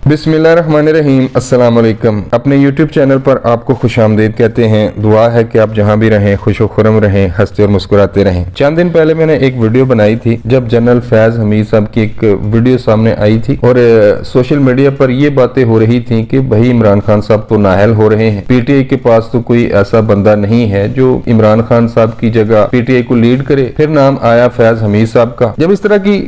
बिस्मिल्लाहिर्रहमानिर्रहीम। अस्सलाम वालेकुम। अपने YouTube चैनल पर आपको खुशामदीद कहते हैं। दुआ है कि आप जहां भी रहें खुश व खुरम रहें, हंसते और मुस्कुराते रहें। चंद दिन पहले मैंने एक वीडियो बनाई थी जब जनरल फैज हमीद साहब की एक वीडियो सामने आई थी और सोशल मीडिया पर ये बातें हो रही थी कि भाई इमरान खान साहब तो नाअहल हो रहे हैं, PTI के पास तो कोई ऐसा बंदा नहीं है जो इमरान खान साहब की जगह PTI को लीड करे। फिर नाम आया फैज हमीद साहब का। जब इस तरह की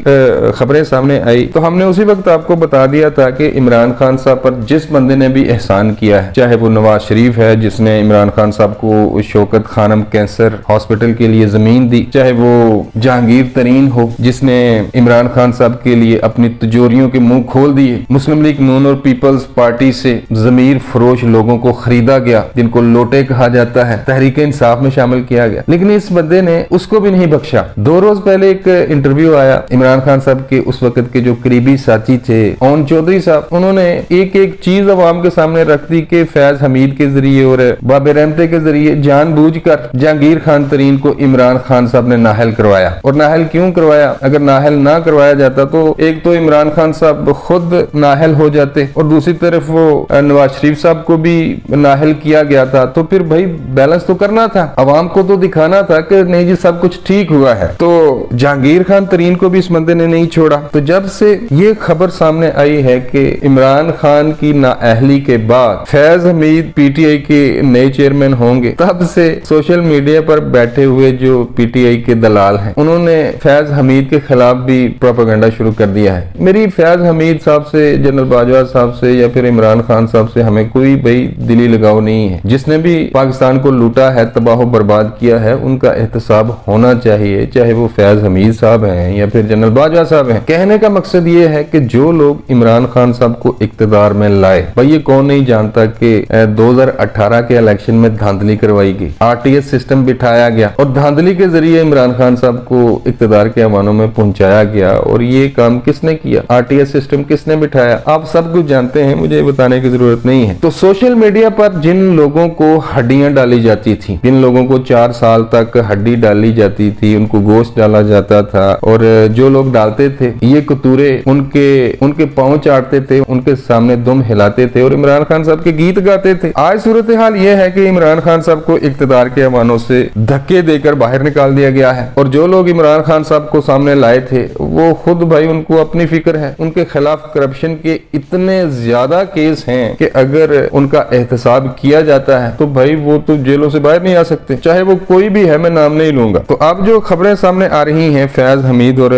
खबरें सामने आई तो हमने उसी वक्त आपको बता दिया था कि इमरान खान साहब पर जिस बंदे ने भी एहसान किया है, चाहे वो नवाज शरीफ है जिसने इमरान खान साहब को शौकत खानम कैंसर हॉस्पिटल के लिए जमीन दी, चाहे वो जहांगीर तरीन हो जिसने इमरान खान साहब के लिए अपनी तिजोरियों के मुंह खोल दिए, मुस्लिम लीग नून और पीपल्स पार्टी से जमीर फरोश लोगों को खरीदा गया जिनको लोटे कहा जाता है, तहरीक इंसाफ में शामिल किया गया, लेकिन इस बंदे ने उसको भी नहीं बख्शा। 2 रोज पहले एक इंटरव्यू आया इमरान खान साहब के उस वक्त के जो करीबी साथी थे ओन चौधरी साहब, उन्होंने एक एक चीज अवाम के सामने रख दी कि फैज हमीद के जरिए और बाबे रहमते के जरिए जानबूझकर जहांगीर खान तरीन को इमरान खान साहब ने नाअहल करवाया। और नाअहल क्यों करवाया? अगर नाअहल ना करवाया जाता तो एक तो इमरान खान साहब खुद नाअहल हो जाते और दूसरी तरफ वो नवाज शरीफ साहब को भी नाअहल किया गया था, तो फिर भाई बैलेंस तो करना था, अवाम को तो दिखाना था कि नहीं जी सब कुछ ठीक हुआ है। तो जहांगीर खान तरीन को भी इस बंदे ने नहीं छोड़ा। तो जब से ये खबर सामने आई है कि इमरान खान की नाअहली के बाद फैज हमीद PTI के नए चेयरमैन होंगे, तब से सोशल मीडिया पर बैठे हुए जो PTI के दलाल हैं उन्होंने फैज हमीद के खिलाफ भी प्रोपेगेंडा शुरू कर दिया है। मेरी फैज हमीद साहब से, जनरल बाजवा साहब से या फिर इमरान खान साहब से हमें कोई भाई दिली लगाव नहीं है। जिसने भी पाकिस्तान को लूटा है, तबाह बर्बाद किया है, उनका एहतसाब होना चाहिए, चाहे वो फैज हमीद साहब हैं या फिर जनरल बाजवा साहब हैं। कहने का मकसद ये है कि जो लोग इमरान खान साहब को इक्तदार में लाए, भाई ये कौन नहीं जानता कि 2018 के इलेक्शन में धांधली करवाई गई, RTS सिस्टम बिठाया गया और धांधली के जरिए इमरान खान साहब को इक्तदार के अमानों में पहुंचाया गया। और ये काम किसने किया? RTS सिस्टम किसने बिठाया? आप सब कुछ जानते हैं, मुझे बताने की जरूरत नहीं है। तो सोशल मीडिया पर जिन लोगों को हड्डियां डाली जाती थी, जिन लोगों को 4 साल तक हड्डी डाली जाती थी, उनको गोश्त डाला जाता था और जो लोग डालते थे ये कतूरे उनके पांव चाटते थे, उनके सामने दुम हिलाते थे और इमरान खान साहब के गीत गाते थे। आज सूरत हाल यह है कि इमरान खान साहब को इक्तदार के अमानों से धक्के देकर बाहर निकाल दिया गया है और जो लोग इमरान खान साहब को सामने लाए थे वो खुद भाई उनको अपनी फिक्र है। उनके खिलाफ करप्शन के इतने ज्यादा केस हैं कि अगर उनका एहतसाब किया जाता है तो भाई वो तो जेलों से बाहर नहीं आ सकते, चाहे वो कोई भी है, मैं नाम नहीं लूंगा। तो अब जो खबरें सामने आ रही हैं फैज हमीद और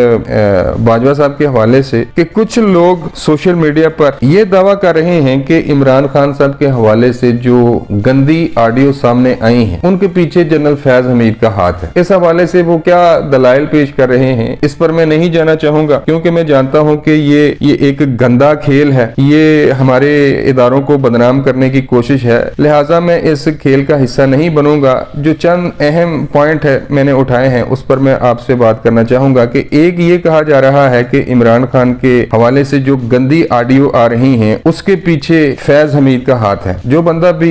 बाजवा साहब के हवाले से कि कुछ लोग सोशल मीडिया पर यह दावा कर रहे हैं कि इमरान खान साहब के हवाले से जो गंदी ऑडियो सामने आई हैं उनके पीछे जनरल फैज हमीद का हाथ है। इस हवाले से वो क्या दलाइल पेश कर रहे हैं इस पर मैं नहीं जाना चाहूंगा, क्योंकि मैं जानता हूं कि ये एक गंदा खेल है, ये हमारे इदारों को बदनाम करने की कोशिश है, लिहाजा मैं इस खेल का हिस्सा नहीं बनूंगा। जो चंद अहम पॉइंट है मैंने उठाए हैं उस पर मैं आपसे बात करना चाहूंगा कि एक ये कहा जा रहा है कि इमरान खान के हवाले से जो गंदी ऑडियो आ रही हैं उसके पीछे फैज हमीद का हाथ है। जो बंदा भी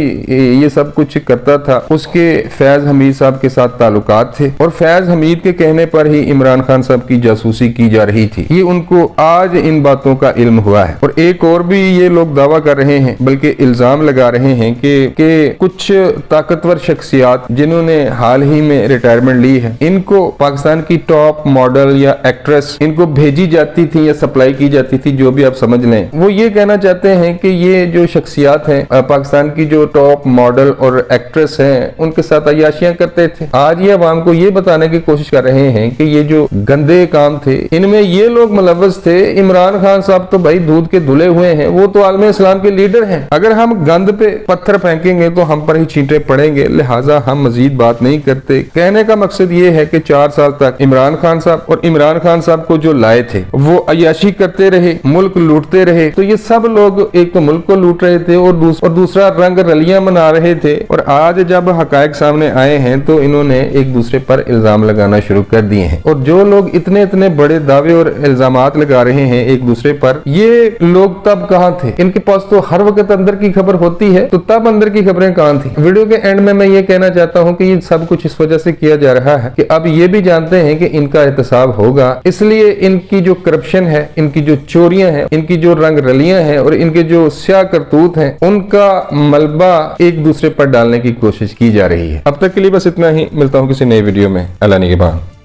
ये सब कुछ करता था उसके फैज हमीद साहब के साथ ताल्लुकात थे और फैज हमीद के कहने पर ही इमरान खान साहब की जासूसी की जा रही थी। ये उनको आज इन बातों का इल्म हुआ है। और एक और भी ये लोग दावा कर रहे हैं, बल्कि इल्जाम लगा रहे हैं कि कुछ ताकतवर शख्सियात जिन्होंने हाल ही में रिटायरमेंट ली है, इनको पाकिस्तान की टॉप मॉडल या एक्ट्रेस इनको भेजी जाती थी या सप्लाई की जाती थी, जो भी आप समझ लें। वो ये कहना चाहते हैं कि ये जो शख्सियात हैं पाकिस्तान की जो टॉप मॉडल और एक्ट्रेस हैं उनके साथ अय्याशियां करते थे। आज ये अवाम को ये बताने की कोशिश कर रहे हैं कि ये जो गंदे काम थे इनमें ये लोग मुलव्वस थे। इमरान खान साहब तो भाई दूध के धुले हुए हैं, वो तो आलम इस्लाम के लीडर हैं। अगर हम गंद पे पत्थर फेंकेंगे तो हम पर ही छींटे पड़ेंगे, लिहाजा हम मजीद बात नहीं करते। कहने का मकसद ये है कि 4 साल तक इमरान खान साहब और इमरान खान साहब को जो लाए थे वो अय्याशी करते रहे, मुल्क लूटते रहे। तो ये सब लोग एक तो मुल्क को लूट रहे थे और दूसरा रंग रलियां मना रहे थे। और आज जब हकायक सामने आए हैं तो इन्होंने एक दूसरे पर इल्जाम लगाना शुरू कर दिए हैं। और जो लोग इतने बड़े दावे और इल्जामात लगा रहे हैं एक दूसरे पर, ये लोग तब कहां थे? इनके पास तो हर वक्त अंदर की खबर होती है, तो तब अंदर की खबरें कहां थी? वीडियो के एंड में मैं ये कहना चाहता हूं कि ये सब कुछ इस वजह से किया जा रहा है कि अब ये भी जानते हैं कि इनका एहतसाब होगा, इसलिए इनकी जो करप्शन है, इनकी जो चोरियां हैं, इनकी जो रंग रंग रलियां हैं और इनके जो स्याह करतूत हैं उनका मलबा एक दूसरे पर डालने की कोशिश की जा रही है। अब तक के लिए बस इतना ही, मिलता हूं किसी नई वीडियो में। अल्लाह निगहबान।